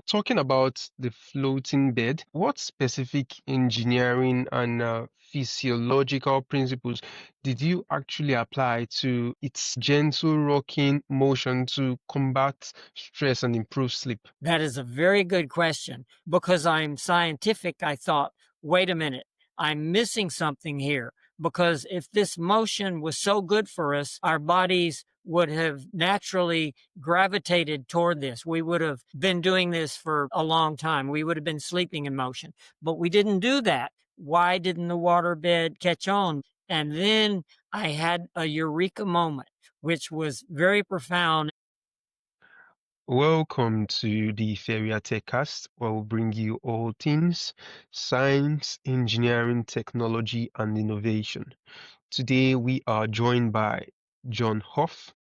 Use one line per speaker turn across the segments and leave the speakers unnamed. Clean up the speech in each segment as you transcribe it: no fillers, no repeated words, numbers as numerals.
Talking about the floating bed, what specific engineering and physiological principles did you actually apply to its gentle rocking motion to combat stress and improve sleep?
That is a very good question. Because I'm scientific, I thought, wait a minute, I'm missing something here. Because if this motion was so good for us, our bodies would have naturally gravitated toward this. We would have been doing this for a long time. We would have been sleeping in motion, but we didn't do that. Why didn't the waterbed catch on? And then I had a eureka moment, which was very profound.
Welcome to the Feria TechCast, where we'll bring you all things science, engineering, technology, and innovation. Today we are joined by John Huff,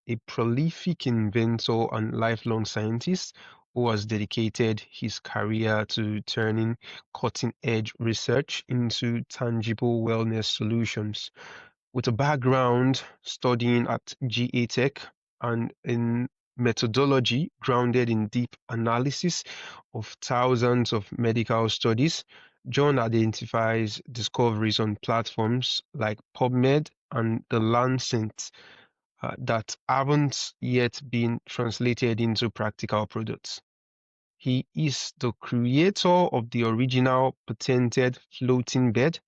a prolific inventor and lifelong scientist who has dedicated his career to turning cutting-edge research into tangible wellness solutions. With a background studying at GA Tech and in methodology grounded in deep analysis of thousands of medical studies, John identifies discoveries on platforms like PubMed and The Lancet that haven't yet been translated into practical products. He is the creator of the original patented floating bed,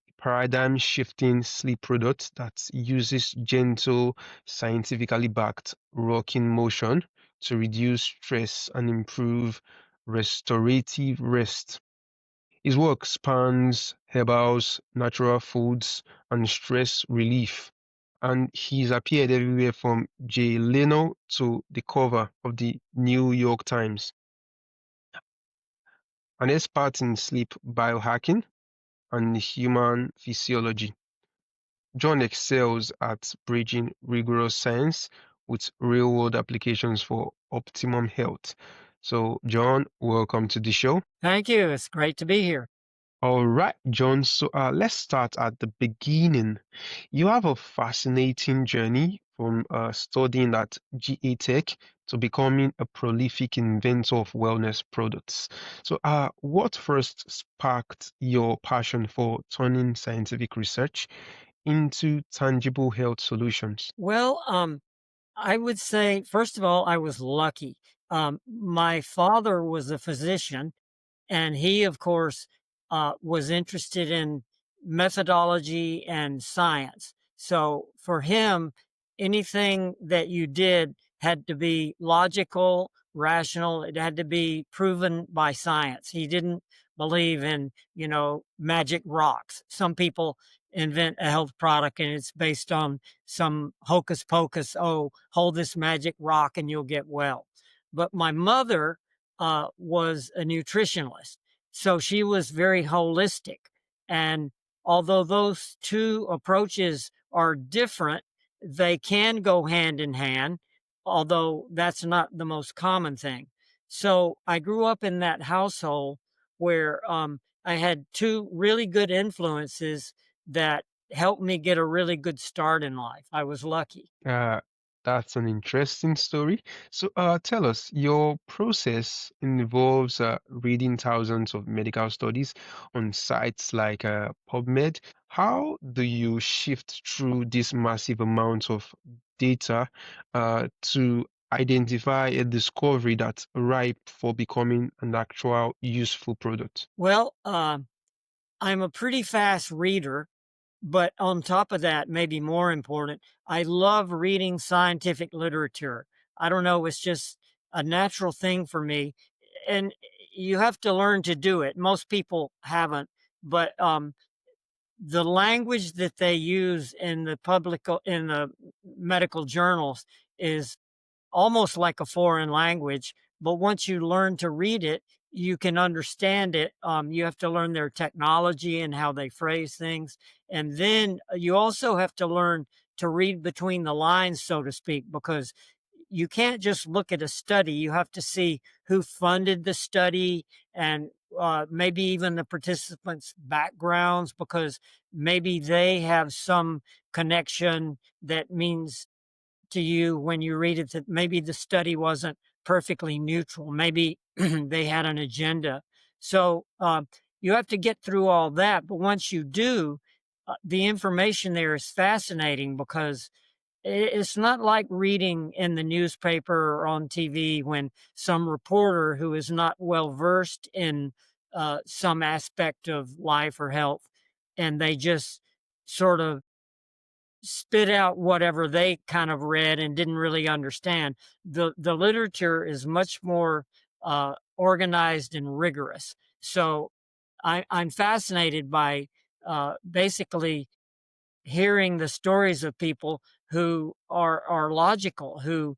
a paradigm-shifting sleep product that uses gentle, scientifically backed rocking motion to reduce stress and improve restorative rest. His work spans herbals, natural foods, and stress relief, and he's appeared everywhere from Jay Leno to the cover of the New York Times. An expert in sleep biohacking and human physiology, John excels at bridging rigorous science with real-world applications for optimum health. So, John, welcome to the show.
Thank you. It's great to be here.
All right, John. So let's start at the beginning. You have a fascinating journey from studying at GA Tech to becoming a prolific inventor of wellness products. So, what first sparked your passion for turning scientific research into tangible health solutions?
Well, I would say, first of all, I was lucky. My father was a physician, and he, of course, was interested in methodology and science. So for him, anything that you did had to be logical, rational. It had to be proven by science. He didn't believe in, magic rocks. Some people invent a health product and it's based on some hocus pocus. Oh, hold this magic rock and you'll get well. But my mother was a nutritionalist. So she was very holistic. And although those two approaches are different, they can go hand in hand, although that's not the most common thing. So I grew up in that household where I had two really good influences that helped me get a really good start in life. I was lucky.
Uh, that's an interesting story. So, tell us, your process involves reading thousands of medical studies on sites like PubMed. How do you shift through this massive amount of data to identify a discovery that's ripe for becoming an actual useful product?
Well, I'm a pretty fast reader. But on top of that, maybe more important, I love reading scientific literature. I don't know, it's just a natural thing for me. And you have to learn to do it. Most people haven't, but the language that they use in the in the medical journals is almost like a foreign language. But once you learn to read it, you can understand it. You have to learn their technology and how they phrase things. And then you also have to learn to read between the lines, so to speak, because you can't just look at a study. You have to see who funded the study and maybe even the participants' backgrounds, because maybe they have some connection that means to you when you read it that maybe the study wasn't perfectly neutral. Maybe they had an agenda. So you have to get through all that. But once you do, the information there is fascinating because it's not like reading in the newspaper or on TV when some reporter who is not well versed in some aspect of life or health, and they just sort of spit out whatever they kind of read and didn't really understand. The literature is much more organized and rigorous. So I'm fascinated by basically hearing the stories of people who are logical, who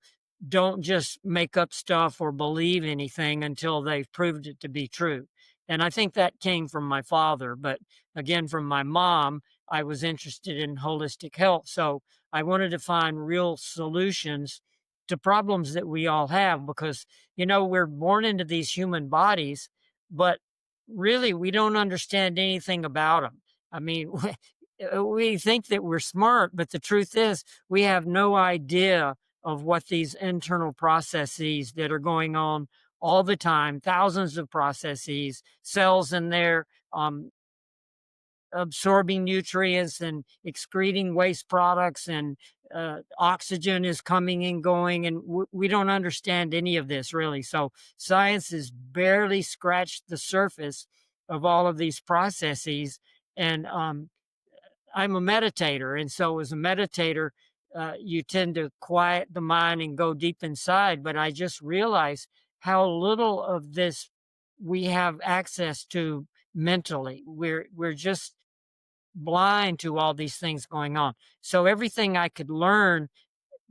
don't just make up stuff or believe anything until they've proved it to be true. And I think that came from my father, but again, from my mom, I was interested in holistic health. So I wanted to find real solutions to problems that we all have because, we're born into these human bodies, but really we don't understand anything about them. I mean, we think that we're smart, but the truth is we have no idea of what these internal processes that are going on all the time, thousands of processes, cells in there, absorbing nutrients and excreting waste products, and oxygen is coming and going, and we don't understand any of this really. So science has barely scratched the surface of all of these processes. And I'm a meditator, and so as a meditator, you tend to quiet the mind and go deep inside. But I just realized how little of this we have access to mentally. We're just blind to all these things going on. So everything I could learn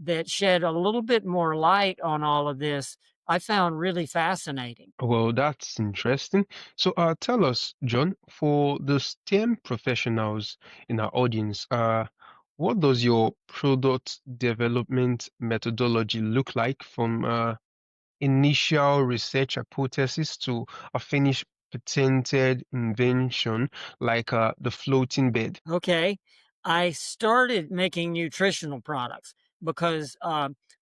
that shed a little bit more light on all of this, I found really fascinating.
Well, that's interesting. So, tell us, John, for the STEM professionals in our audience, what does your product development methodology look like from initial research hypothesis to a finished patented invention like the floating bed?
Okay. I started making nutritional products because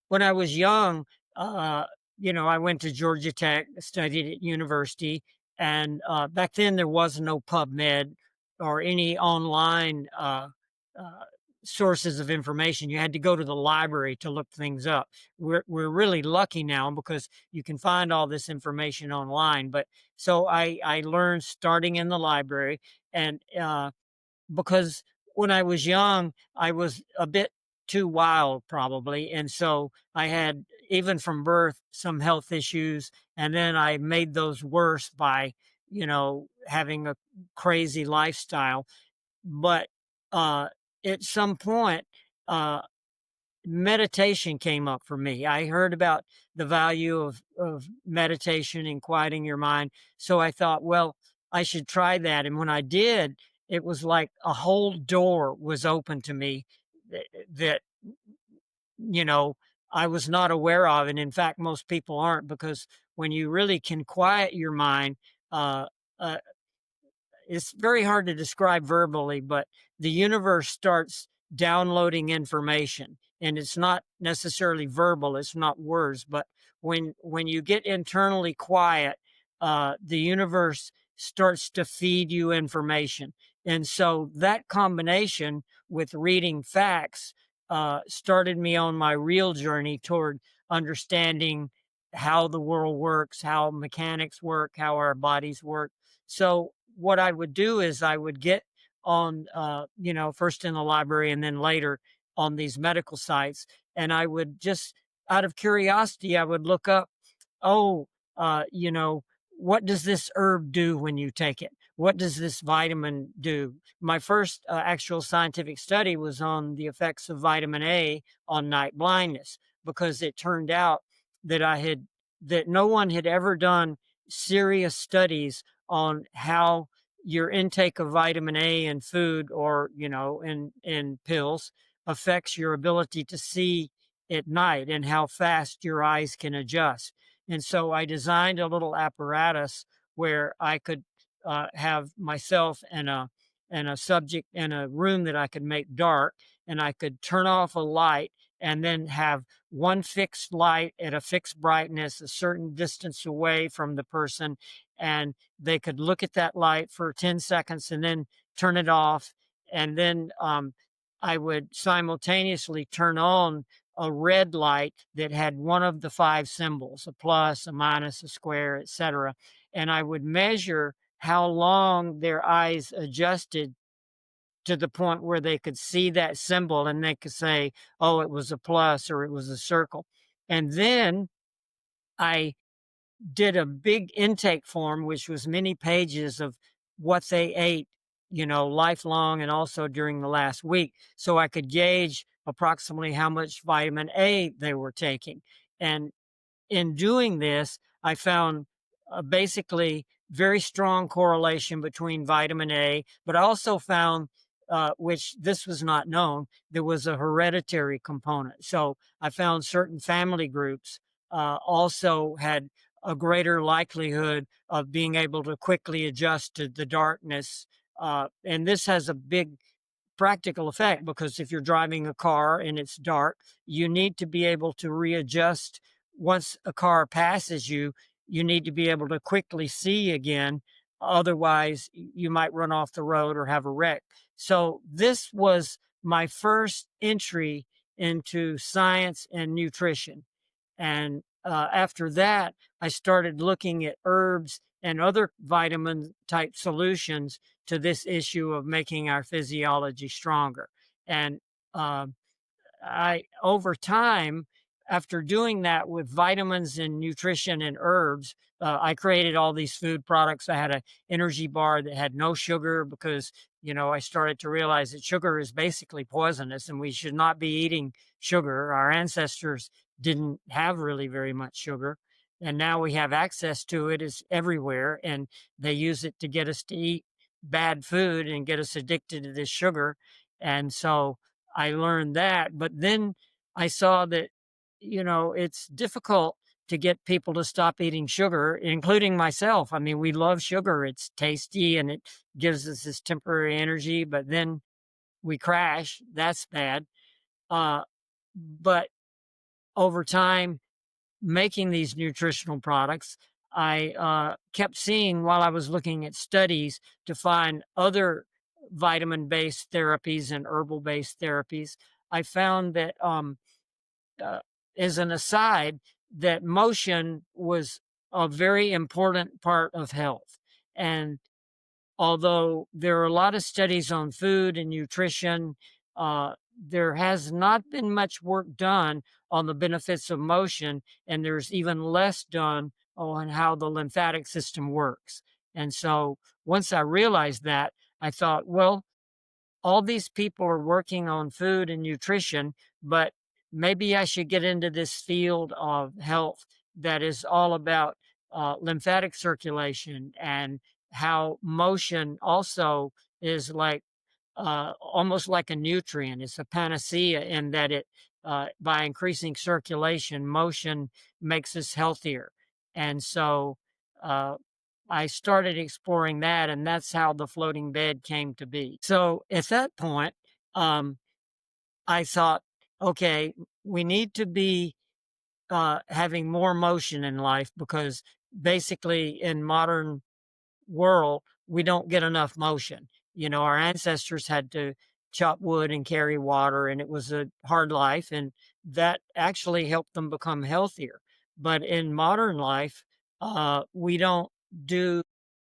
when I was young, uh, I went to Georgia Tech, studied at university, and back then there was no PubMed or any online uh, sources of information. You had to go to the library to look things up. We're really lucky now because you can find all this information online. But so I learned starting in the library, and because when I was young, I was a bit too wild, probably. And so I had, even from birth, some health issues. And then I made those worse by, having a crazy lifestyle. But uh, at some point, uh, meditation came up for me. I heard about the value of meditation and quieting your mind. So I thought, well, I should try that. And when I did, it was like a whole door was open to me that, you know, I was not aware of. And in fact, most people aren't, because when you really can quiet your mind, uh, uh, it's very hard to describe verbally, but the universe starts downloading information, and it's not necessarily verbal, it's not words, but when you get internally quiet, the universe starts to feed you information. And so that combination with reading facts started me on my real journey toward understanding how the world works, how mechanics work, how our bodies work. So what I would do is I would get on, first in the library and then later on these medical sites, and I would just, out of curiosity, I would look up, oh, what does this herb do when you take it? What does this vitamin do? My first actual scientific study was on the effects of vitamin A on night blindness, because it turned out that that no one had ever done serious studies on how your intake of vitamin A in food, or in pills, affects your ability to see at night and how fast your eyes can adjust. And so I designed a little apparatus where I could have myself and a subject in a room that I could make dark, and I could turn off a light and then have one fixed light at a fixed brightness a certain distance away from the person, and they could look at that light for 10 seconds and then turn it off. And then I would simultaneously turn on a red light that had one of the five symbols, a plus, a minus, a square, etc. And I would measure how long their eyes adjusted to the point where they could see that symbol and they could say, oh, it was a plus or it was a circle. And then I did a big intake form, which was many pages of what they ate, lifelong and also during the last week. So I could gauge approximately how much vitamin A they were taking. And in doing this, I found basically very strong correlation between vitamin A, but I also found, which this was not known, there was a hereditary component. So I found certain family groups also had a greater likelihood of being able to quickly adjust to the darkness. And this has a big practical effect because if you're driving a car and it's dark, you need to be able to readjust. Once a car passes you, you need to be able to quickly see again. Otherwise, you might run off the road or have a wreck. So, this was my first entry into science and nutrition. And after that, I started looking at herbs and other vitamin type solutions to this issue of making our physiology stronger. And um, I over time, after doing that with vitamins and nutrition and herbs, I created all these food products. I had an energy bar that had no sugar because I started to realize that sugar is basically poisonous, and we should not be eating sugar. Our ancestors didn't have really very much sugar, and now we have access to it. It's everywhere, and they use it to get us to eat bad food and get us addicted to this sugar. And so I learned that, but then I saw that, it's difficult to get people to stop eating sugar, including myself. I mean, we love sugar. It's tasty and it gives us this temporary energy, but then we crash. That's bad. But over time, making these nutritional products, I kept seeing while I was looking at studies to find other vitamin based therapies and herbal based therapies. I found that, uh, as an aside, that motion was a very important part of health. And although there are a lot of studies on food and nutrition, there has not been much work done on the benefits of motion, and there's even less done on how the lymphatic system works. And so once I realized that, I thought, well, all these people are working on food and nutrition, but maybe I should get into this field of health that is all about lymphatic circulation and how motion also is like almost like a nutrient. It's a panacea in that by increasing circulation, motion makes us healthier. And so uh, I started exploring that, and that's how the floating bed came to be. So at that point, um, I thought, okay, we need to be having more motion in life because basically in modern world, we don't get enough motion. Our ancestors had to chop wood and carry water, and it was a hard life, and that actually helped them become healthier. But in modern life, we don't do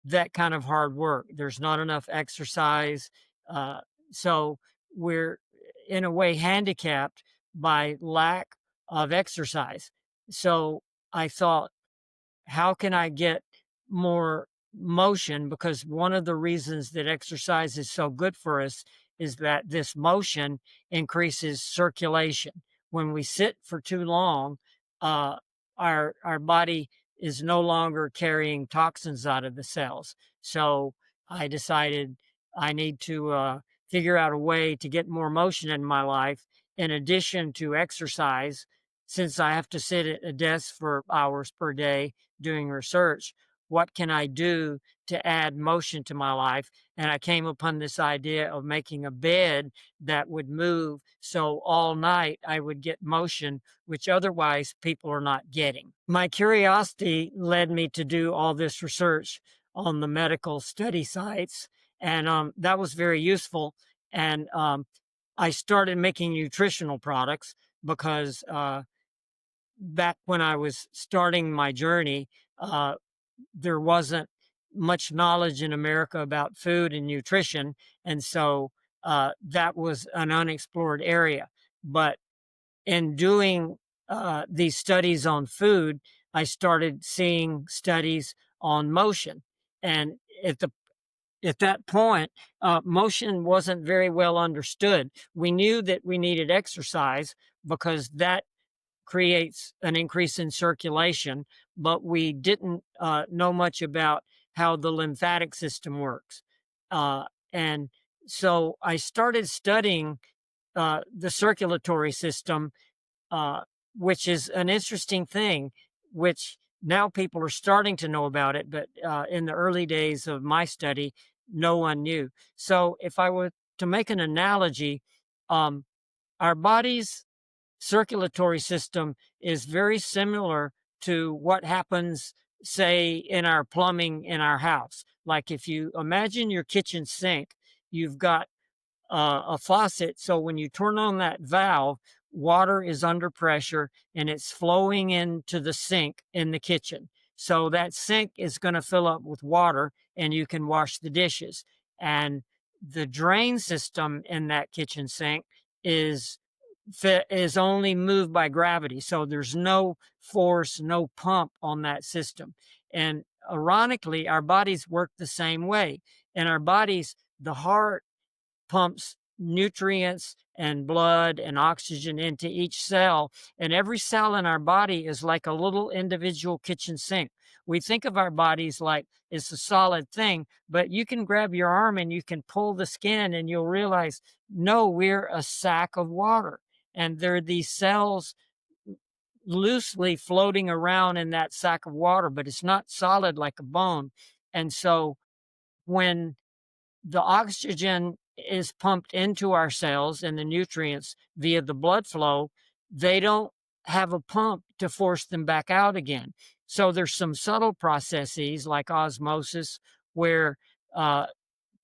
that kind of hard work. There's not enough exercise. Uh, so we're in a way handicapped by lack of exercise. So I thought, how can I get more motion? Because one of the reasons that exercise is so good for us is that this motion increases circulation. When we sit for too long, uh, our body is no longer carrying toxins out of the cells. So I decided I need to figure out a way to get more motion in my life in addition to exercise. Since I have to sit at a desk for hours per day doing research, what can I do to add motion to my life? And I came upon this idea of making a bed that would move. So all night I would get motion, which otherwise people are not getting. My curiosity led me to do all this research on the medical study sites. And that was very useful. And I started making nutritional products because back when I was starting my journey, uh, there wasn't much knowledge in America about food and nutrition. And so that was an unexplored area. But in doing these studies on food, I started seeing studies on motion. And at that point, motion wasn't very well understood. We knew that we needed exercise because that creates an increase in circulation, but we didn't know much about how the lymphatic system works. And so I started studying the circulatory system, uh, which is an interesting thing, which now people are starting to know about it. But in the early days of my study, no one knew. So if I were to make an analogy, um, our body's circulatory system is very similar to what happens, say, in our plumbing in our house. Like if you imagine your kitchen sink, you've got a faucet. So when you turn on that valve, water is under pressure and it's flowing into the sink in the kitchen. So that sink is going to fill up with water and you can wash the dishes. And the drain system in that kitchen sink is is only moved by gravity. So there's no force, no pump on that system. And ironically, our bodies work the same way. In our bodies, the heart pumps nutrients and blood and oxygen into each cell. And every cell in our body is like a little individual kitchen sink. We think of our bodies like it's a solid thing, but you can grab your arm and you can pull the skin and you'll realize, no, we're a sack of water. And there are these cells loosely floating around in that sack of water, but it's not solid like a bone. And so when the oxygen is pumped into our cells and the nutrients via the blood flow, they don't have a pump to force them back out again. So there's some subtle processes like osmosis where uh,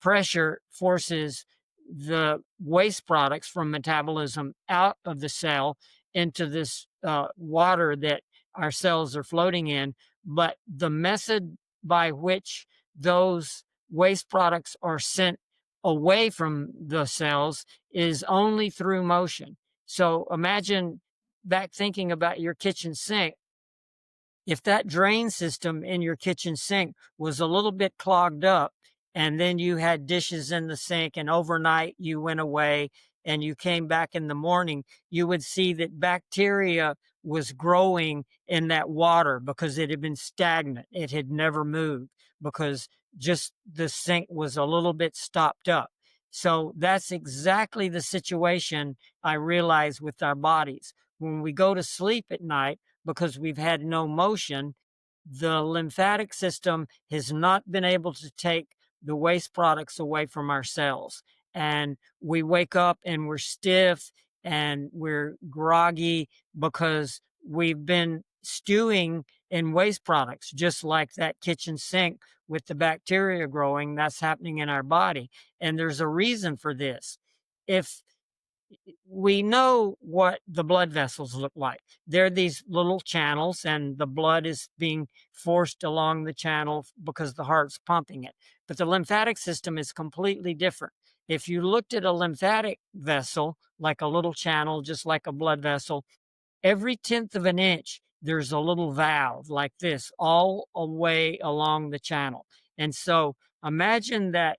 pressure forces the waste products from metabolism out of the cell into this water that our cells are floating in. But the method by which those waste products are sent away from the cells is only through motion. So imagine back thinking about your kitchen sink. If that drain system in your kitchen sink was a little bit clogged up, and then you had dishes in the sink, and overnight you went away and you came back in the morning, you would see that bacteria was growing in that water because it had been stagnant. It had never moved because just the sink was a little bit stopped up. So that's exactly the situation I realize with our bodies. When we go to sleep at night, because we've had no motion, the lymphatic system has not been able to take the waste products away from our cells. And we wake up and we're stiff and we're groggy because we've been stewing in waste products, just like that kitchen sink with the bacteria growing. That's happening in our body. And there's a reason for this. If we know what the blood vessels look like. They're these little channels, and the blood is being forced along the channel because the heart's pumping it. But the lymphatic system is completely different. If you looked at a lymphatic vessel, like a little channel, just like a blood vessel, every tenth of an inch, there's a little valve like this all a way along the channel. And so imagine that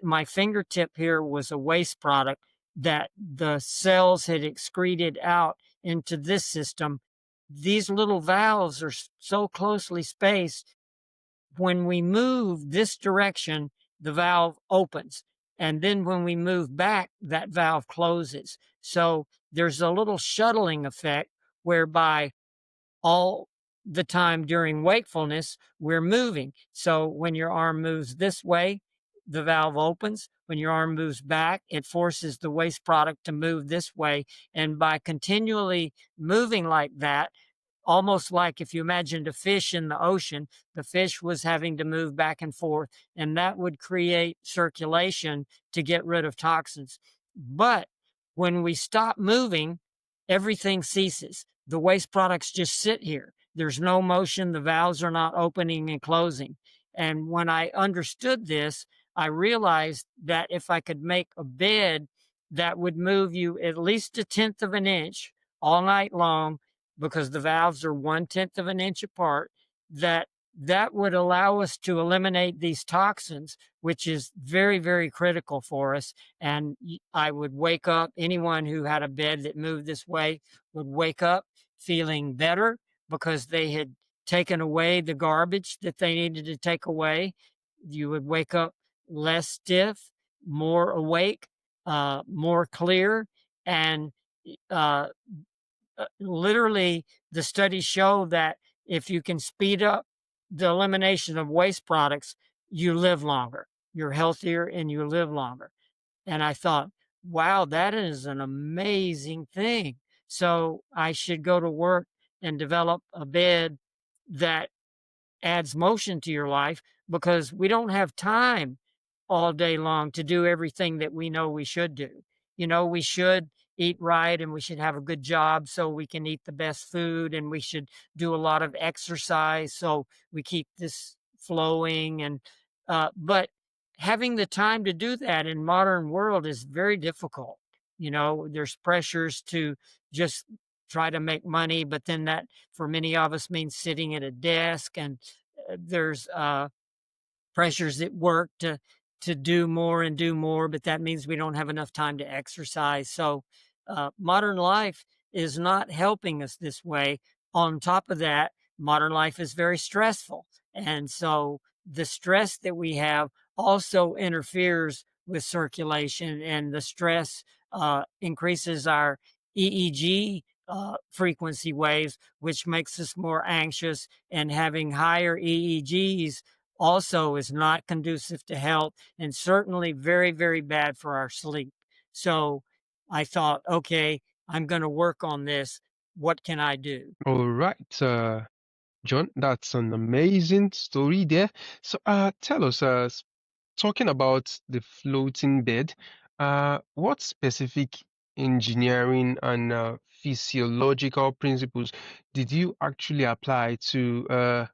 my fingertip here was a waste product that the cells had excreted out into this system. These little valves are so closely spaced. When we move this direction, the valve opens. And then when we move back, that valve closes. So there's a little shuttling effect whereby all the time during wakefulness, we're moving. So when your arm moves this way, the valve opens. When your arm moves back, it forces the waste product to move this way. And by continually moving like that, almost like if you imagined a fish in the ocean, the fish was having to move back and forth, and that would create circulation to get rid of toxins. But when we stop moving, everything ceases. The waste products just sit here. There's no motion. The valves are not opening and closing. And when I understood this, I realized that if I could make a bed that would move you at least a tenth of an inch all night long, because the valves are 1/10 of an inch apart, that would allow us to eliminate these toxins, which is very, very critical for us. And I would wake up, anyone who had a bed that moved this way would wake up feeling better because they had taken away the garbage that they needed to take away. You would wake up less stiff, more awake, more clear, and uh, literally, the studies show that if you can speed up the elimination of waste products, you live longer, you're healthier, and you live longer. And I thought, wow, that is an amazing thing. So I should go to work and develop a bed that adds motion to your life, because we don't have time all day long to do everything that we know we should do. We should eat right, and we should have a good job so we can eat the best food, and we should do a lot of exercise so we keep this flowing. But having the time to do that in modern world is very difficult. There's pressures to just try to make money, but then that for many of us means sitting at a desk, and there's pressures at work to do more and do more, but that means we don't have enough time to exercise. So modern life is not helping us this way. On top of that, modern life is very stressful, and so the stress that we have also interferes with circulation, and the stress increases our EEG frequency waves, which makes us more anxious, and having higher EEGs also is not conducive to health, and certainly very, very bad for our sleep. So I thought, okay, I'm going to work on this. What can I do?
All right, John, that's an amazing story there. So, tell us, talking about the floating bed, what specific engineering and physiological principles did you actually apply to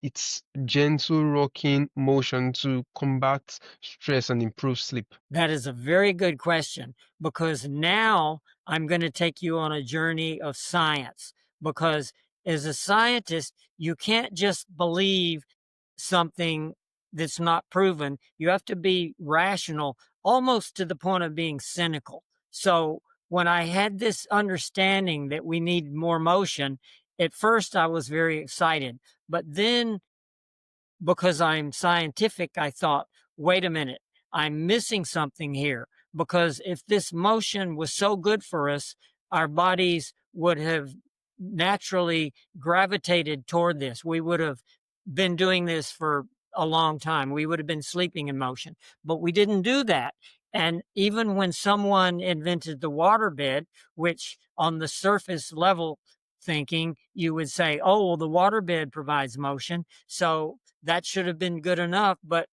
its gentle rocking motion to combat stress and improve sleep?
That is a very good question, because now I'm going to take you on a journey of science. Because as a scientist, you can't just believe something that's not proven. You have to be rational, almost to the point of being cynical. So when I had this understanding that we need more motion, at first I was very excited. But then, because I'm scientific, I thought, wait a minute, I'm missing something here. Because if this motion was so good for us, our bodies would have naturally gravitated toward this. We would have been doing this for a long time. We would have been sleeping in motion, but we didn't do that. And even when someone invented the waterbed, which on the surface level thinking, you would say, oh, well, the waterbed provides motion. So that should have been good enough, but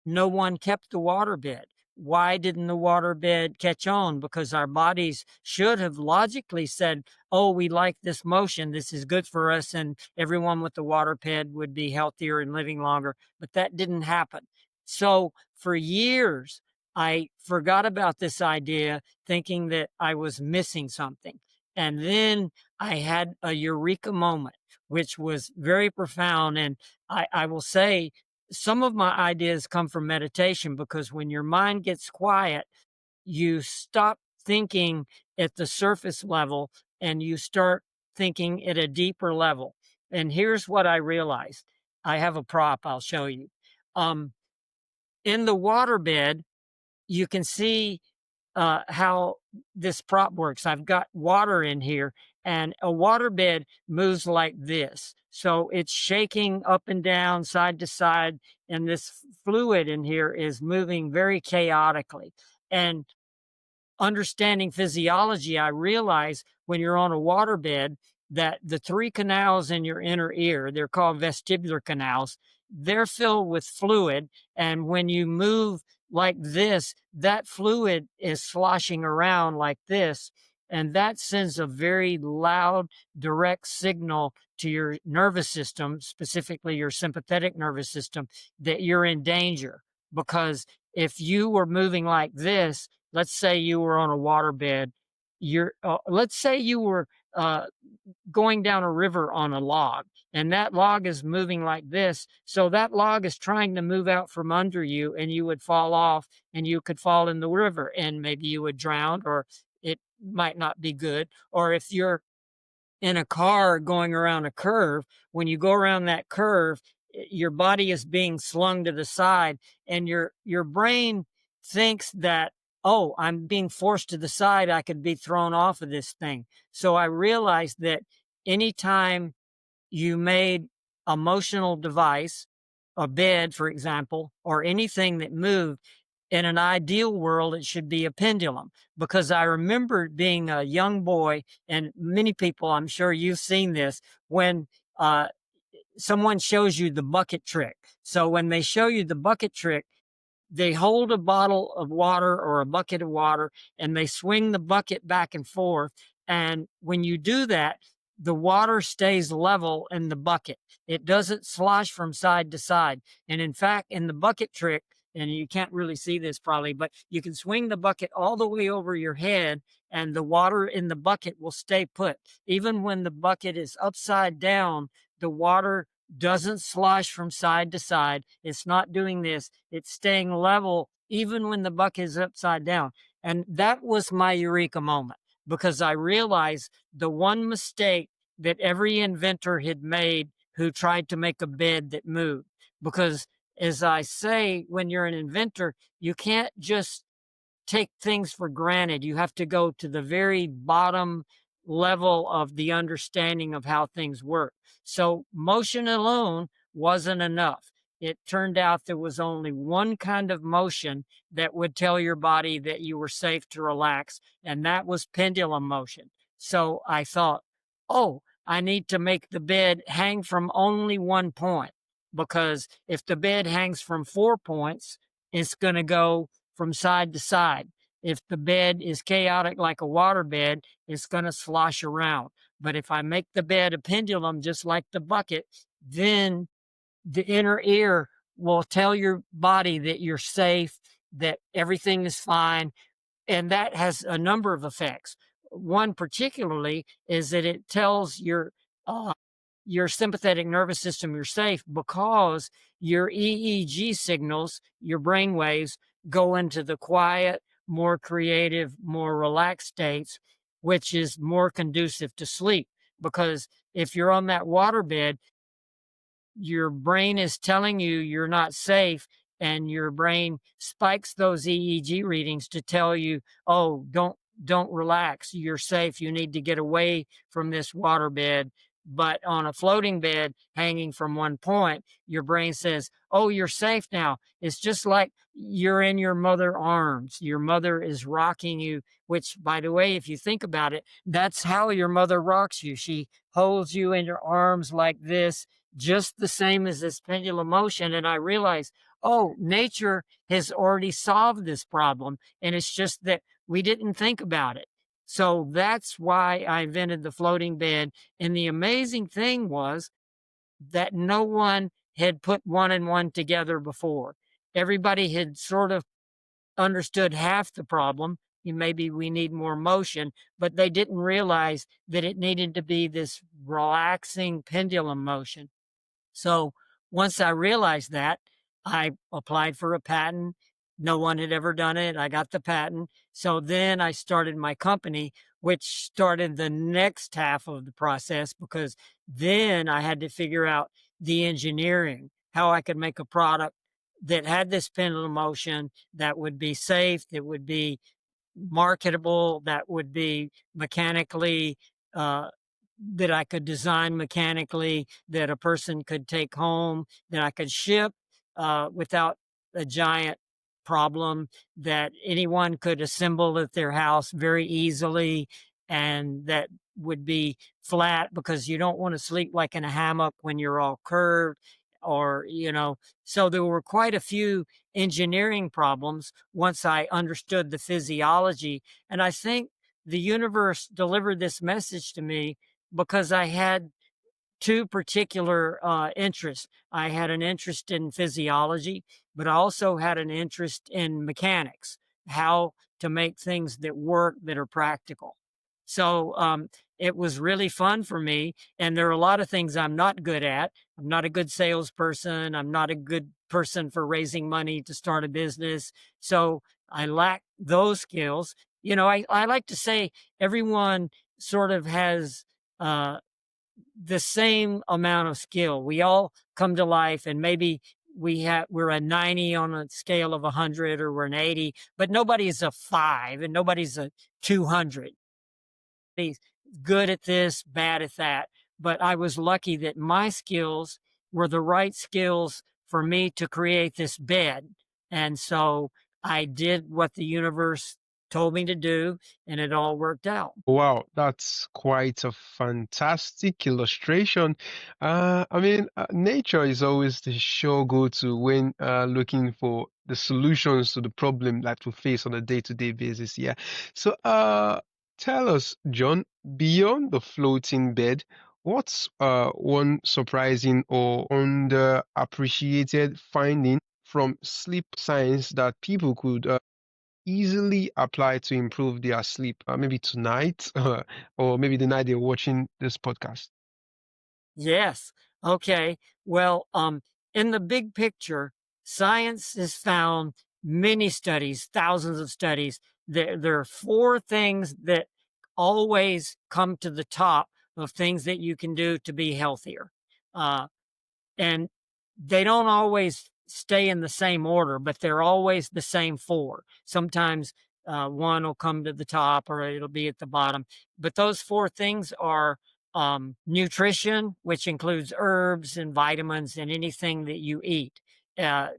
no one kept the waterbed. Why didn't the waterbed catch on? Because our bodies should have logically said, oh, we like this motion. This is good for us. And everyone with the waterbed would be healthier and living longer. But that didn't happen. So for years, I forgot about this idea, thinking that I was missing something. And then I had a Eureka moment, which was very profound. And I will say, some of my ideas come from meditation, because when your mind gets quiet, you stop thinking at the surface level and you start thinking at a deeper level. And here's what I realized. I have a prop I'll show you. Um, in the waterbed, you can see how this prop works. I've got water in here, And a waterbed moves like this. So it's shaking up and down, side to side, and this fluid in here is moving very chaotically. And understanding physiology, I realize when you're on a waterbed that the three canals in your inner ear, they're called vestibular canals, they're filled with fluid. And when you move like this, that fluid is sloshing around like this. And that sends a very loud, direct signal to your nervous system, specifically your sympathetic nervous system, that you're in danger. Because if you were moving like this, let's say you were on a waterbed. Let's say you were uh, going down a river on a log, and that log is moving like this. So that log is trying to move out from under you, and you would fall off, and you could fall in the river, and maybe you would drown, or it might not be good. Or if you're in a car going around a curve, when you go around that curve, your body is being slung to the side, and your brain thinks that, oh, I'm being forced to the side, I could be thrown off of this thing. So I realized that anytime you made a motional device, a bed, for example, or anything that moved, in an ideal world, it should be a pendulum, because I remember being a young boy, and many people, I'm sure you've seen this, when uh, someone shows you the bucket trick. So when they show you the bucket trick, they hold a bottle of water or a bucket of water, and they swing the bucket back and forth. And when you do that, the water stays level in the bucket. It doesn't slosh from side to side. And in fact, in the bucket trick, and you can't really see this probably, but you can swing the bucket all the way over your head, and the water in the bucket will stay put. Even when the bucket is upside down, the water doesn't slosh from side to side. It's not doing this. It's staying level even when the bucket is upside down. And that was my eureka moment, because I realized the one mistake that every inventor had made who tried to make a bed that moved. Because as I say, when you're an inventor, you can't just take things for granted. You have to go to the very bottom level of the understanding of how things work. So motion alone wasn't enough. It turned out there was only one kind of motion that would tell your body that you were safe to relax, and that was pendulum motion. So I thought, oh, I need to make the bed hang from only one point, because if the bed hangs from 4 points, it's going to go from side to side. If the bed is chaotic like a water bed, it's going to slosh around. But if I make the bed a pendulum, just like the bucket, then the inner ear will tell your body that you're safe, that everything is fine. And that has a number of effects. One particularly is that it tells uh, your sympathetic nervous system you're safe, because your EEG signals, your brain waves, go into the quiet, more creative, more relaxed states, which is more conducive to sleep. Because if you're on that waterbed, your brain is telling you you're not safe, and your brain spikes those EEG readings to tell you, oh, don't relax, you're safe, you need to get away from this waterbed. But on a floating bed hanging from one point, your brain says, oh, you're safe now. It's just like you're in your mother arms, your mother is rocking you, which, by the way, if you think about it, that's how your mother rocks you. She holds you in your arms like this, just the same as this pendulum motion. And I realized, oh, nature has already solved this problem. And it's just that we didn't think about it. So that's why I invented the floating bed. And the amazing thing was that no one had put one and one together before. Everybody had sort of understood half the problem. Maybe we need more motion, but they didn't realize that it needed to be this relaxing pendulum motion. So once I realized that, I applied for a patent. No one had ever done it. I got the patent. So then I started my company, which started the next half of the process, because then I had to figure out the engineering, how I could make a product that had this pendulum motion, that would be safe, that would be marketable, that would be mechanically uh, that I could design mechanically, that a person could take home, that I could ship without a giant problem, that anyone could assemble at their house very easily, and that would be flat because you don't want to sleep like in a hammock when you're all curved or, so there were quite a few engineering problems once I understood the physiology. And I think the universe delivered this message to me because I had two particular interests. I had an interest in physiology, but I also had an interest in mechanics, how to make things that work that are practical. So it was really fun for me. And there are a lot of things I'm not good at. I'm not a good salesperson. I'm not a good person for raising money to start a business. So I lack those skills. I like to say everyone sort of has uh, the same amount of skill. We all come to life and maybe we're a 90 on a scale of 100 or we're an 80, but nobody's a 5 and nobody's a 200. He's good at this, bad at that. But I was lucky that my skills were the right skills for me to create this bed. And so I did what the universe told me to do and it all worked out.
Wow, that's quite a fantastic illustration. Nature is always the sure go-to when looking for the solutions to the problem that we face on a day-to-day basis. Yeah. So, tell us, John, beyond the floating bed, what's one surprising or underappreciated finding from sleep science that people could easily apply to improve their sleep? Maybe tonight, or maybe the night they're watching this podcast.
Yes. Okay. Well, in the big picture, science has found many studies, thousands of studies. There are four things that always come to the top of things that you can do to be healthier. Uh, and they don't always stay in the same order, but they're always the same four. Sometimes one will come to the top or it'll be at the bottom. But those four things are nutrition, which includes herbs and vitamins and anything that you eat,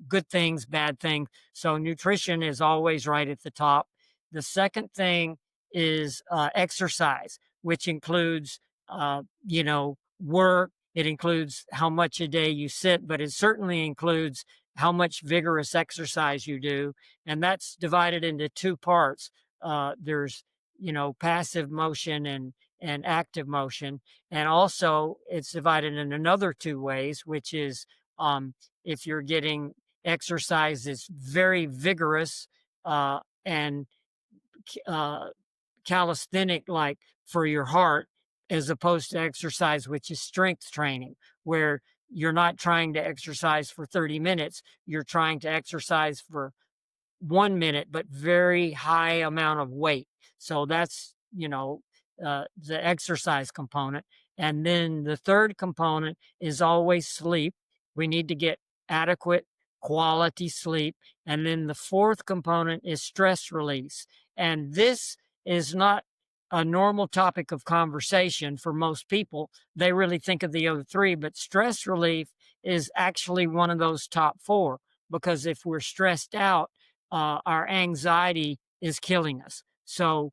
good things, bad things. So nutrition is always right at the top. The second thing is exercise, which includes, work. It includes how much a day you sit, but it certainly includes how much vigorous exercise you do. And that's divided into two parts. There's, passive motion and active motion. And also it's divided in another two ways, which is if you're getting exercise that's very vigorous and uh, calisthenic like for your heart as opposed to exercise which is strength training where you're not trying to exercise for 30 minutes, you're trying to exercise for 1 minute but very high amount of weight. So that's the exercise component. And then the third component is always sleep. We need to get adequate quality sleep. And then the fourth component is stress release. And this is not a normal topic of conversation for most people. They really think of the other three, but stress relief is actually one of those top four because if we're stressed out, our anxiety is killing us. So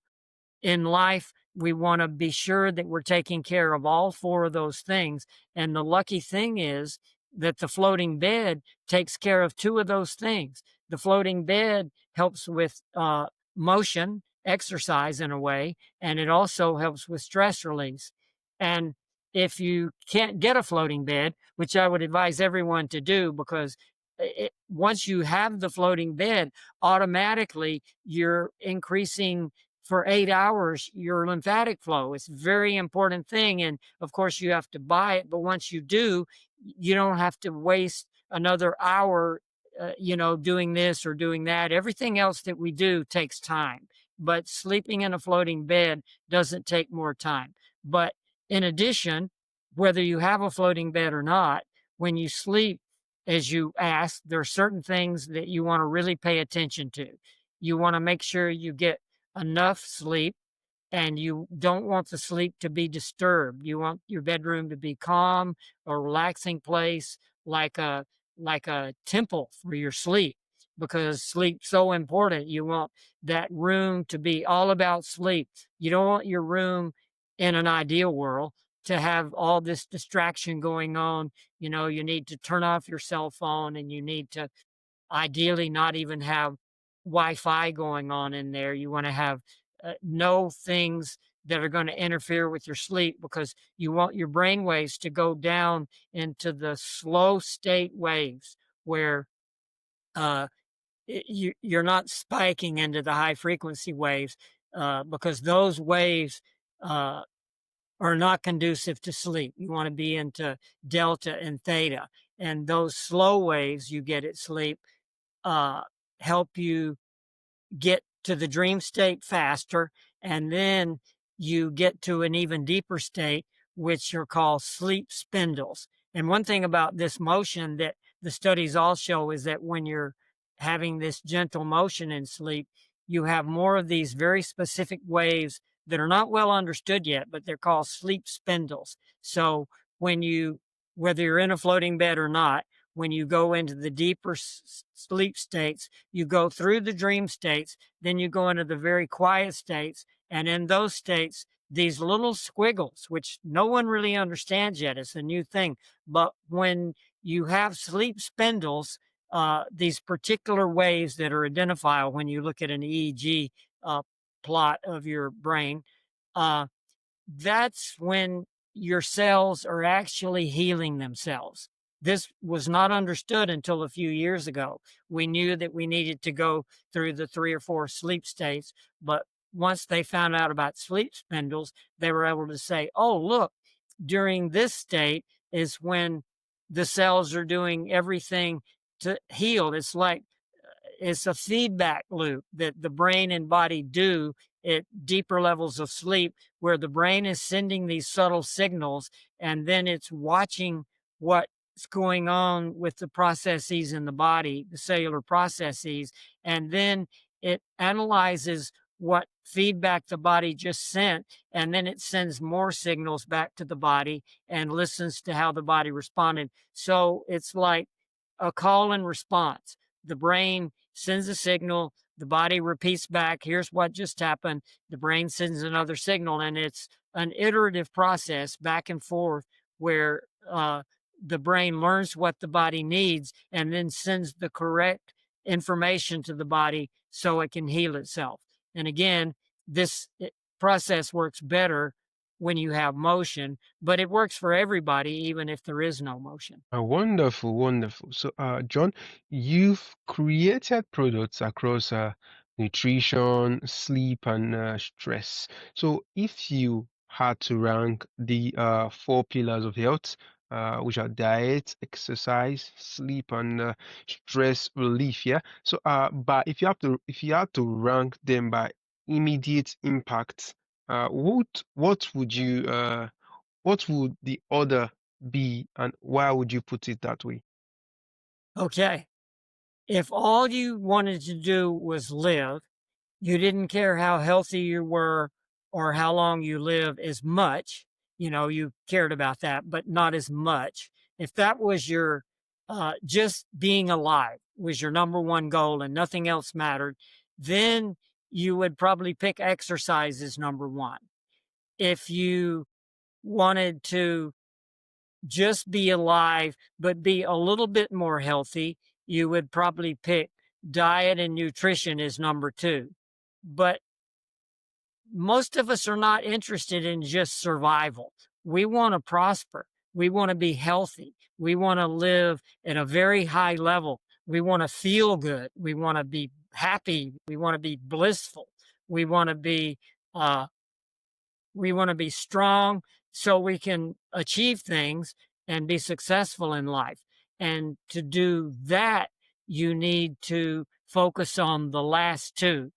in life, we want to be sure that we're taking care of all four of those things. And the lucky thing is that the floating bed takes care of two of those things. The floating bed helps with motion, exercise in a way, and it also helps with stress release. And if you can't get a floating bed, which I would advise everyone to do, because once you have the floating bed, automatically you're increasing for 8 hours your lymphatic flow. It's a very important thing. And of course, you have to buy it. But once you do, you don't have to waste another hour, doing this or doing that. Everything else that we do takes time. But sleeping in a floating bed doesn't take more time. But in addition, whether you have a floating bed or not, when you sleep, as you asked, there are certain things that you want to really pay attention to. You want to make sure you get enough sleep. and you don't want the sleep to be disturbed. You want your bedroom to be calm, a relaxing place, like a like a temple for your sleep, because sleep's so important. You want that room to be all about sleep. You don't want your room, in an ideal world, to have all this distraction going on. You need to turn off your cell phone, and you need to ideally not even have Wi-Fi going on in there. You want to have no things that are going to interfere with your sleep, because you want your brain waves to go down into the slow state waves where uh, you're not spiking into the high frequency waves, because those waves uh, are not conducive to sleep. You want to be into delta and theta, and those slow waves you get at sleep uh, help you get to the dream state faster, and then you get to an even deeper state, which are called sleep spindles. And one thing about this motion that the studies all show is that when you're having this gentle motion in sleep, you have more of these very specific waves that are not well understood yet, but they're called sleep spindles. So when you, whether you're in a floating bed or not, when you go into the deeper sleep states, you go through the dream states, then you go into the very quiet states. And in those states, these little squiggles, which no one really understands yet, it's a new thing. But when you have sleep spindles, these particular waves that are identifiable when you look at an EEG plot of your brain, uh, that's when your cells are actually healing themselves. This was not understood until a few years ago. We knew that we needed to go through the 3 or 4 sleep states, but once they found out about sleep spindles, they were able to say, oh, look, during this state is when the cells are doing everything to heal. It's a feedback loop that the brain and body do at deeper levels of sleep, where the brain is sending these subtle signals, and then it's watching what's going on with the processes in the body, the cellular processes, and then it analyzes what feedback the body just sent, and then it sends more signals back to the body and listens to how the body responded. So it's like a call and response. The brain sends a signal, the body repeats back, here's what just happened. The brain sends another signal, and it's an iterative process back and forth where the brain learns what the body needs and then sends the correct information to the body so it can heal itself. And again, this process works better when you have motion, but it works for everybody, even if there is no motion.
Wonderful, wonderful. So, John, you've created products across nutrition, sleep, and stress. So, if you had to rank the 4 pillars of health, which are diet, exercise, sleep, and stress relief, yeah. So, but if you had to rank them by immediate impact, what would you what would the order be, and why would you put it that way?
Okay. If all you wanted to do was live, you didn't care how healthy you were or how long you live as much, you cared about that, but not as much. If that was your, just being alive was your number one goal and nothing else mattered, then you would probably pick exercise as number one. If you wanted to just be alive, but be a little bit more healthy, you would probably pick diet and nutrition as number two. But most of us are not interested in just survival. We want to prosper. We want to be healthy. We want to live at a very high level. We want to feel good. We want to be happy. We want to be blissful. We want to be uh, we want to be strong so we can achieve things and be successful in life. And to do that, you need to focus on the last two,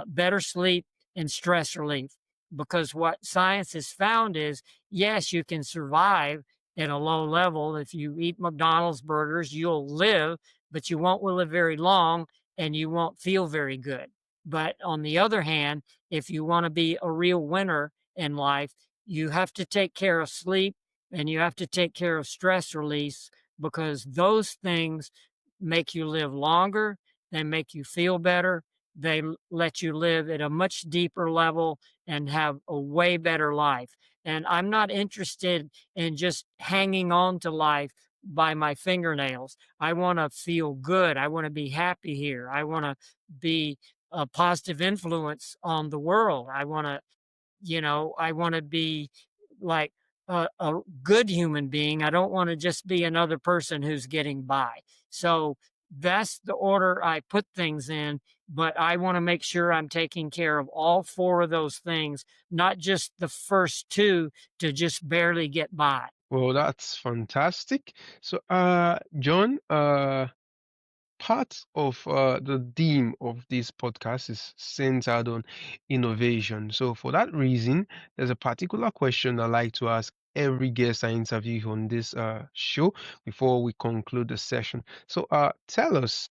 better sleep and stress relief. Because what science has found is yes, you can survive at a low level. If you eat McDonald's burgers, you'll live, but you won't live very long and you won't feel very good. But on the other hand, if you want to be a real winner in life, you have to take care of sleep and you have to take care of stress release because those things make you live longer, they make you feel better, let you live at a much deeper level and have a way better life. And I'm not interested in just hanging on to life by my fingernails. I want to feel good. I want to be happy here. I want to be a positive influence on the world. I want to be like a good human being. I don't want to just be another person who's getting by. So that's the order I put things in. But I want to make sure I'm taking care of all four of those things, not just the first two to just barely get by.
Well, that's fantastic. So, John, part of the theme of this podcast is centered on innovation. So, for that reason, there's a particular question I like to ask every guest I interview on this show before we conclude the session. So, tell us,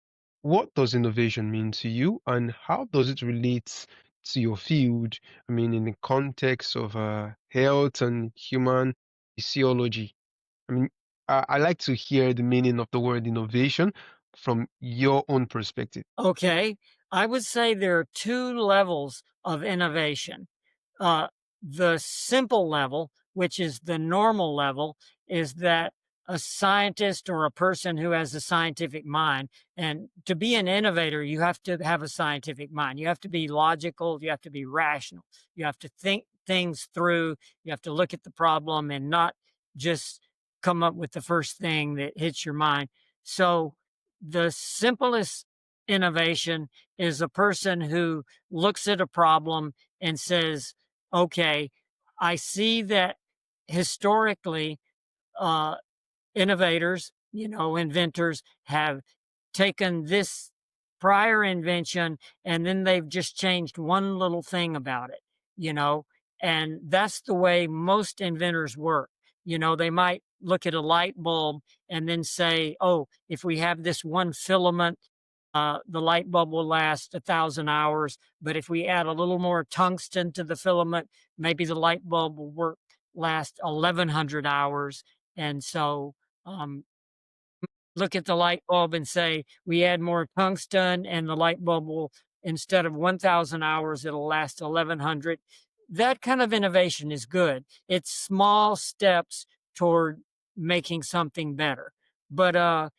what does innovation mean to you, and how does it relate to your field? I mean, in the context of health and human physiology. I mean, I like to hear the meaning of the word innovation from your own perspective.
Okay. I would say there are two levels of innovation. Uh, the simple level, which is the normal level, is that a scientist or a person who has a scientific mind, and to be an innovator, you have to have a scientific mind. You have to be logical, you have to be rational, you have to think things through, you have to look at the problem and not just come up with the first thing that hits your mind. So, the simplest innovation is a person who looks at a problem and says, okay, I see that historically, uh, innovators, inventors have taken this prior invention and then they've just changed one little thing about it, you know, and that's the way most inventors work. They might look at a light bulb and then say, oh, if we have this one filament, the light bulb will last 1,000 hours. But if we add a little more tungsten to the filament, maybe the light bulb will last 1,100 hours. And so, um, look at the light bulb and say, we add more tungsten and the light bulb will, instead of 1,000 hours, it'll last 1,100. That kind of innovation is good. It's small steps toward making something better. But uh,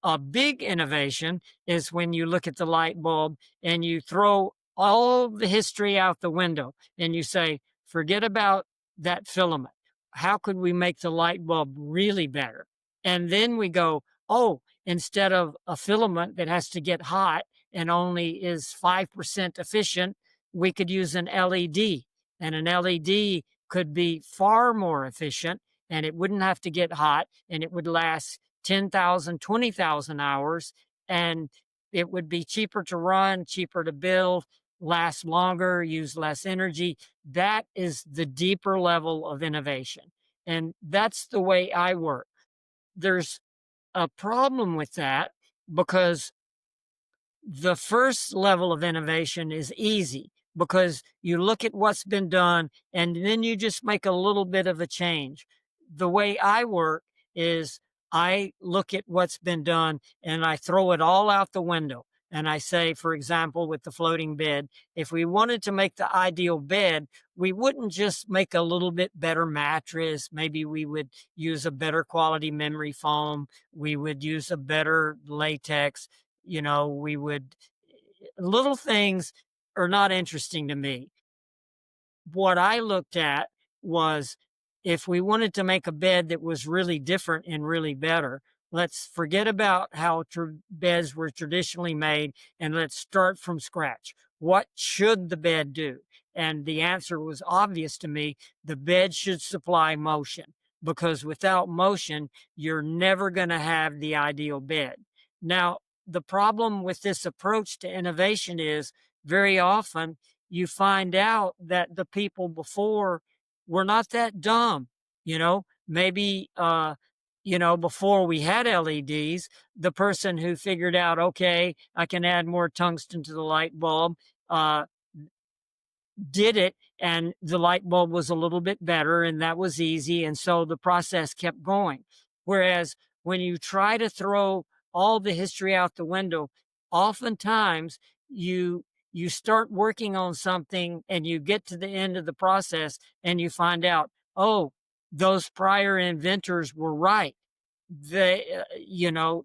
a big innovation is when you look at the light bulb and you throw all the history out the window and you say, forget about that filament. How could we make the light bulb really better? And then we go, oh, instead of a filament that has to get hot and only is 5% efficient, we could use an LED. And an LED could be far more efficient and it wouldn't have to get hot and it would last 10,000, 20,000 hours, and it would be cheaper to run, cheaper to build, last longer, use less energy. That is the deeper level of innovation. And that's the way I work. There's a problem with that because the first level of innovation is easy because you look at what's been done and then you just make a little bit of a change. The way I work is I look at what's been done and I throw it all out the window. And I say, for example, with the floating bed, if we wanted to make the ideal bed, we wouldn't just make a little bit better mattress. Maybe we would use a better quality memory foam. We would use a better latex. We would, little things are not interesting to me. What I looked at was if we wanted to make a bed that was really different and really better, let's forget about how beds were traditionally made and let's start from scratch. What should the bed do? And the answer was obvious to me. The bed should supply motion because without motion, you're never going to have the ideal bed. Now, the problem with this approach to innovation is very often you find out that the people before were not that dumb. Maybe before we had LEDs, the person who figured out, okay, I can add more tungsten to the light bulb, uh, did it, and the light bulb was a little bit better, and that was easy, and so the process kept going. Whereas when you try to throw all the history out the window, oftentimes you start working on something and you get to the end of the process and you find out, oh, those prior inventors were right. The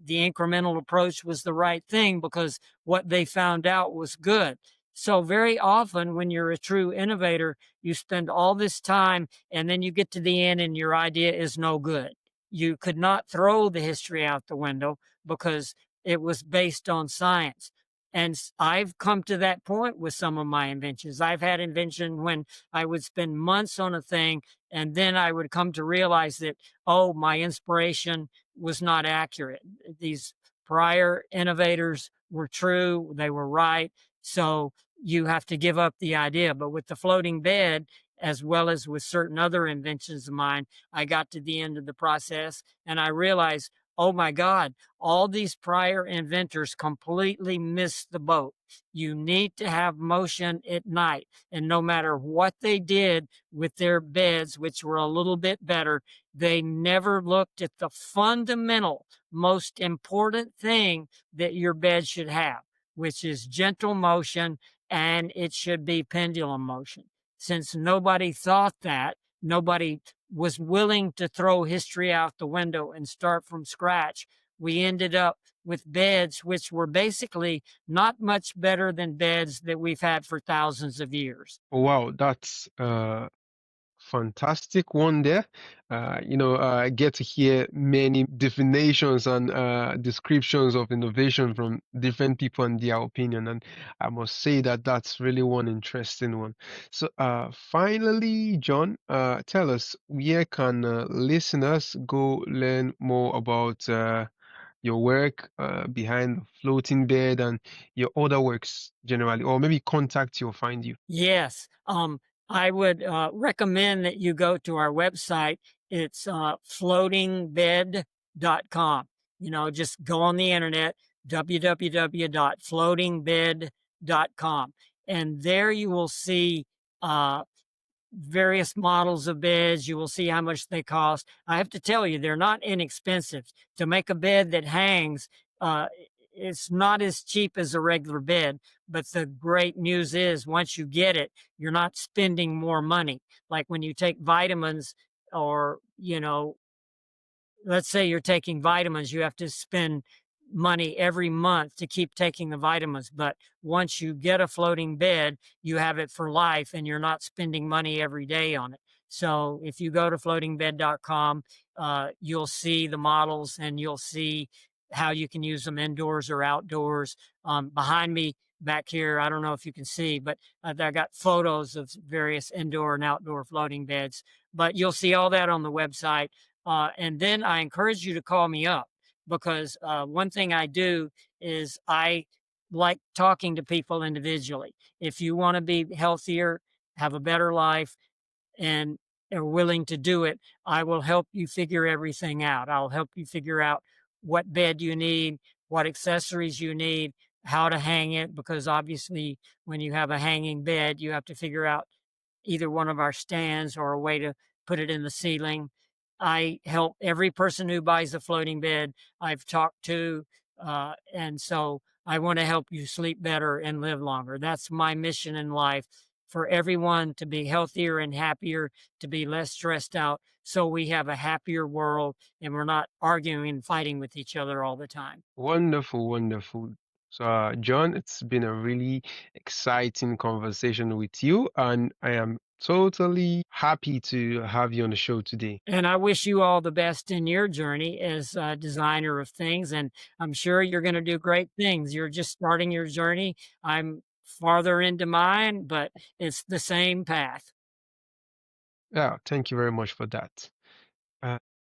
incremental approach was the right thing because what they found out was good. So very often when you're a true innovator, you spend all this time and then you get to the end and your idea is no good. You could not throw the history out the window because it was based on science. And I've come to that point with some of my inventions. I've had invention when I would spend months on a thing and then I would come to realize that, oh, my inspiration was not accurate. These prior innovators were true, they were right. So you have to give up the idea. But with the floating bed, as well as with certain other inventions of mine, I got to the end of the process and I realized, oh my God, all these prior inventors completely missed the boat. You need to have motion at night. And no matter what they did with their beds, which were a little bit better, they never looked at the fundamental, most important thing that your bed should have, which is gentle motion and it should be pendulum motion. Since nobody thought that, nobody was willing to throw history out the window and start from scratch. We ended up with beds which were basically not much better than beds that we've had for thousands of years.
Wow, that's fantastic one there. I get to hear many definitions and descriptions of innovation from different people and their opinion, and I must say that that's really one interesting one. So, finally, John, tell us where can listeners go learn more about your work behind the floating bed and your other works generally, or maybe contact you or find you.
Yes. I would recommend that you go to our website. It's floatingbed.com. Just go on the internet, www.floatingbed.com. And there you will see uh, various models of beds. You will see how much they cost. I have to tell you, they're not inexpensive. To make a bed that hangs, it's not as cheap as a regular bed. But the great news is, once you get it, you're not spending more money. Like when you take vitamins or, let's say you're taking vitamins, you have to spend money every month to keep taking the vitamins. But once you get a floating bed, you have it for life and you're not spending money every day on it. So if you go to floatingbed.com, you'll see the models and you'll see how you can use them indoors or outdoors. Behind me back here, I don't know if you can see, but I got photos of various indoor and outdoor floating beds. But you'll see all that on the website. And then I encourage you to call me up because one thing I do is I like talking to people individually. If you want to be healthier, have a better life, and are willing to do it, I will help you figure everything out. I'll help you figure out what bed you need, what accessories you need, how to hang it, because obviously, when you have a hanging bed, you have to figure out either one of our stands or a way to put it in the ceiling. I help every person who buys a floating bed I've talked to. And so I want to help you sleep better and live longer. That's my mission in life, for everyone to be healthier and happier, to be less stressed out, so we have a happier world and we're not arguing and fighting with each other all the time.
Wonderful, wonderful. So, John, it's been a really exciting conversation with you, and I am totally happy to have you on the show today.
And I wish you all the best in your journey as a designer of things. And I'm sure you're going to do great things. You're just starting your journey. I'm farther into mine, but it's the same path.
Yeah, thank you very much for that. Uh,